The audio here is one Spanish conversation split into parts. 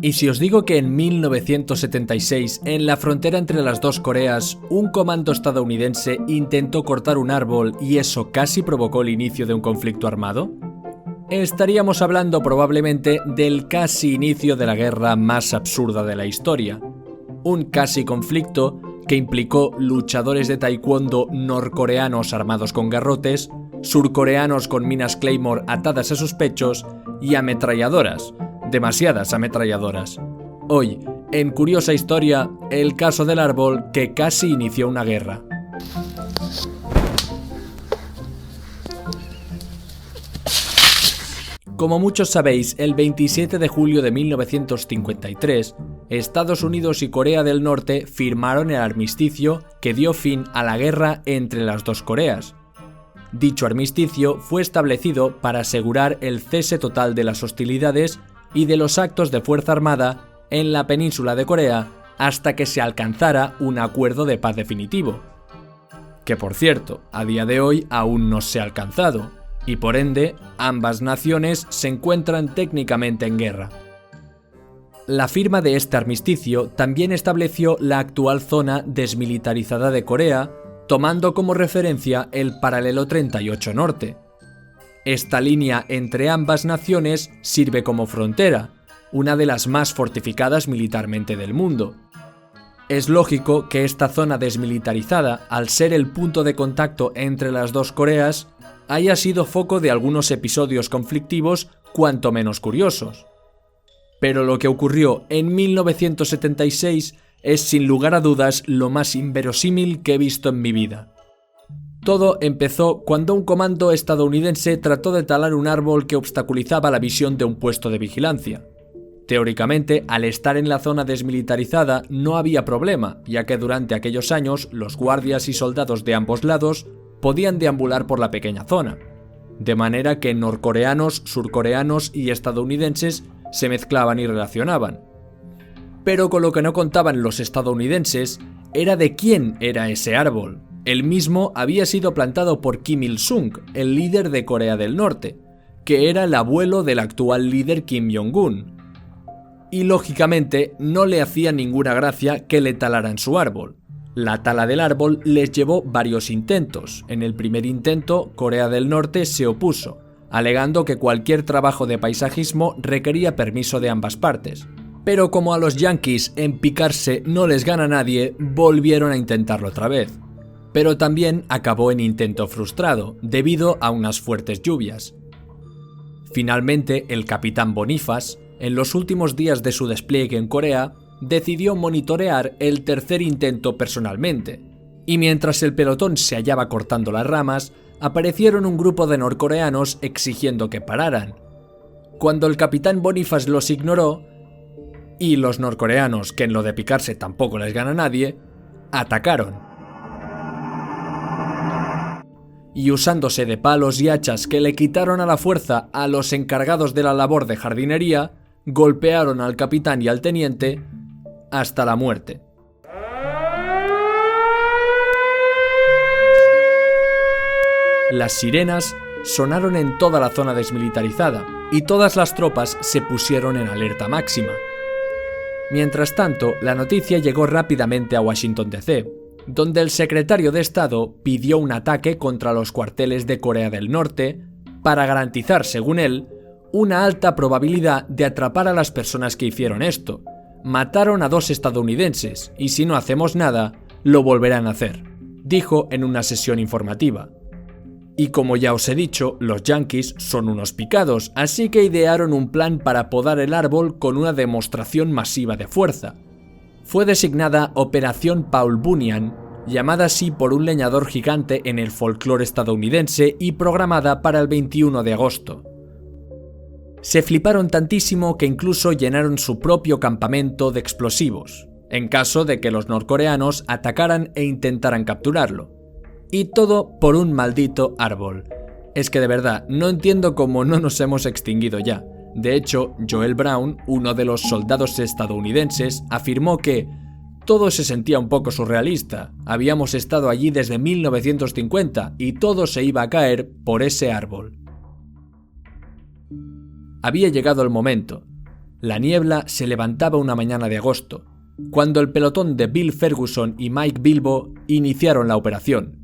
Y si os digo que en 1976, en la frontera entre las dos Coreas, un comando estadounidense intentó cortar un árbol y eso casi provocó el inicio de un conflicto armado? Estaríamos hablando probablemente del casi inicio de la guerra más absurda de la historia. Un casi conflicto que implicó luchadores de taekwondo norcoreanos armados con garrotes, surcoreanos con minas Claymore atadas a sus pechos y ametralladoras. Demasiadas ametralladoras. Hoy, en Curiosa Historia, el caso del árbol que casi inició una guerra. Como muchos sabéis, el 27 de julio de 1953, Estados Unidos y Corea del Norte firmaron el armisticio que dio fin a la guerra entre las dos Coreas. Dicho armisticio fue establecido para asegurar el cese total de las hostilidades y de los actos de fuerza armada en la península de Corea hasta que se alcanzara un acuerdo de paz definitivo. Que por cierto, a día de hoy aún no se ha alcanzado, y por ende, ambas naciones se encuentran técnicamente en guerra. La firma de este armisticio también estableció la actual zona desmilitarizada de Corea, tomando como referencia el paralelo 38 norte. Esta línea entre ambas naciones sirve como frontera, una de las más fortificadas militarmente del mundo. Es lógico que esta zona desmilitarizada, al ser el punto de contacto entre las dos Coreas, haya sido foco de algunos episodios conflictivos cuanto menos curiosos. Pero lo que ocurrió en 1976 es sin lugar a dudas lo más inverosímil que he visto en mi vida. Todo empezó cuando un comando estadounidense trató de talar un árbol que obstaculizaba la visión de un puesto de vigilancia. Teóricamente, al estar en la zona desmilitarizada no había problema, ya que durante aquellos años los guardias y soldados de ambos lados podían deambular por la pequeña zona, de manera que norcoreanos, surcoreanos y estadounidenses se mezclaban y relacionaban. Pero con lo que no contaban los estadounidenses era de quién era ese árbol. El mismo había sido plantado por Kim Il-sung, el líder de Corea del Norte, que era el abuelo del actual líder Kim Jong-un. Y lógicamente no le hacía ninguna gracia que le talaran su árbol. La tala del árbol les llevó varios intentos. En el primer intento, Corea del Norte se opuso, alegando que cualquier trabajo de paisajismo requería permiso de ambas partes. Pero como a los yanquis en picarse no les gana nadie, volvieron a intentarlo otra vez. Pero también acabó en intento frustrado, debido a unas fuertes lluvias. Finalmente, el capitán Boniface, en los últimos días de su despliegue en Corea, decidió monitorear el tercer intento personalmente, y mientras el pelotón se hallaba cortando las ramas, aparecieron un grupo de norcoreanos exigiendo que pararan. Cuando el capitán Boniface los ignoró, y los norcoreanos, que en lo de picarse tampoco les gana nadie, atacaron. Y usándose de palos y hachas que le quitaron a la fuerza a los encargados de la labor de jardinería, golpearon al capitán y al teniente hasta la muerte. Las sirenas sonaron en toda la zona desmilitarizada y todas las tropas se pusieron en alerta máxima. Mientras tanto, la noticia llegó rápidamente a Washington D.C., donde el secretario de Estado pidió un ataque contra los cuarteles de Corea del Norte para garantizar, según él, una alta probabilidad de atrapar a las personas que hicieron esto. Mataron a 2 estadounidenses y si no hacemos nada, lo volverán a hacer, dijo en una sesión informativa. Y como ya os he dicho, los yanquis son unos picados, así que idearon un plan para podar el árbol con una demostración masiva de fuerza. Fue designada Operación Paul Bunyan, llamada así por un leñador gigante en el folclore estadounidense y programada para el 21 de agosto. Se fliparon tantísimo que incluso llenaron su propio campamento de explosivos, en caso de que los norcoreanos atacaran e intentaran capturarlo. Y todo por un maldito árbol. Es que de verdad, no entiendo cómo no nos hemos extinguido ya. De hecho, Joel Brown, uno de los soldados estadounidenses, afirmó que todo se sentía un poco surrealista. Habíamos estado allí desde 1950 y todo se iba a caer por ese árbol. Había llegado el momento. La niebla se levantaba una mañana de agosto, cuando el pelotón de Bill Ferguson y Mike Bilbo iniciaron la operación.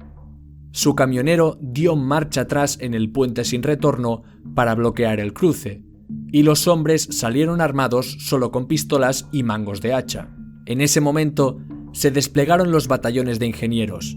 Su camionero dio marcha atrás en el puente sin retorno para bloquear el cruce, y los hombres salieron armados solo con pistolas y mangos de hacha. En ese momento se desplegaron los batallones de ingenieros.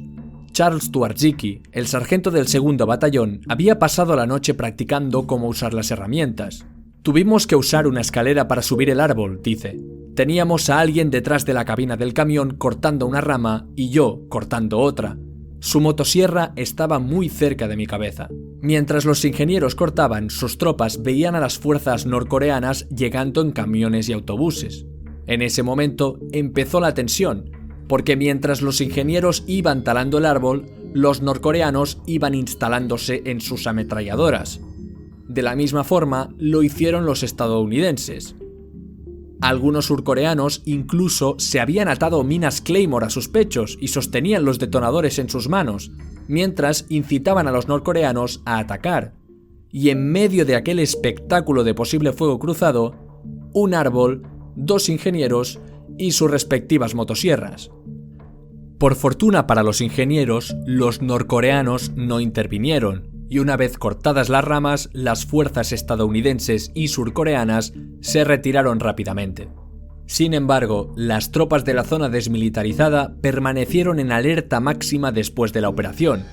Charles Tuardzicki, el sargento del segundo batallón, había pasado la noche practicando cómo usar las herramientas. Tuvimos que usar una escalera para subir el árbol, dice. Teníamos a alguien detrás de la cabina del camión cortando una rama y yo cortando otra. Su motosierra estaba muy cerca de mi cabeza. Mientras los ingenieros cortaban, sus tropas veían a las fuerzas norcoreanas llegando en camiones y autobuses. En ese momento empezó la tensión, porque mientras los ingenieros iban talando el árbol, los norcoreanos iban instalándose en sus ametralladoras. De la misma forma lo hicieron los estadounidenses. Algunos surcoreanos incluso se habían atado minas Claymore a sus pechos y sostenían los detonadores en sus manos, mientras incitaban a los norcoreanos a atacar. Y en medio de aquel espectáculo de posible fuego cruzado, un árbol, 2 ingenieros y sus respectivas motosierras. Por fortuna para los ingenieros, los norcoreanos no intervinieron, y una vez cortadas las ramas, las fuerzas estadounidenses y surcoreanas se retiraron rápidamente. Sin embargo, las tropas de la zona desmilitarizada permanecieron en alerta máxima después de la operación,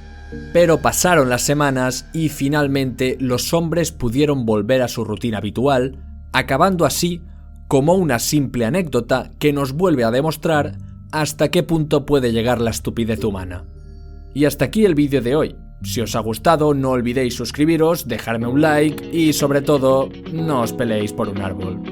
pero pasaron las semanas y finalmente los hombres pudieron volver a su rutina habitual, acabando así como una simple anécdota que nos vuelve a demostrar hasta qué punto puede llegar la estupidez humana. Y hasta aquí el vídeo de hoy. Si os ha gustado, no olvidéis suscribiros, dejarme un like y sobre todo, no os peleéis por un árbol.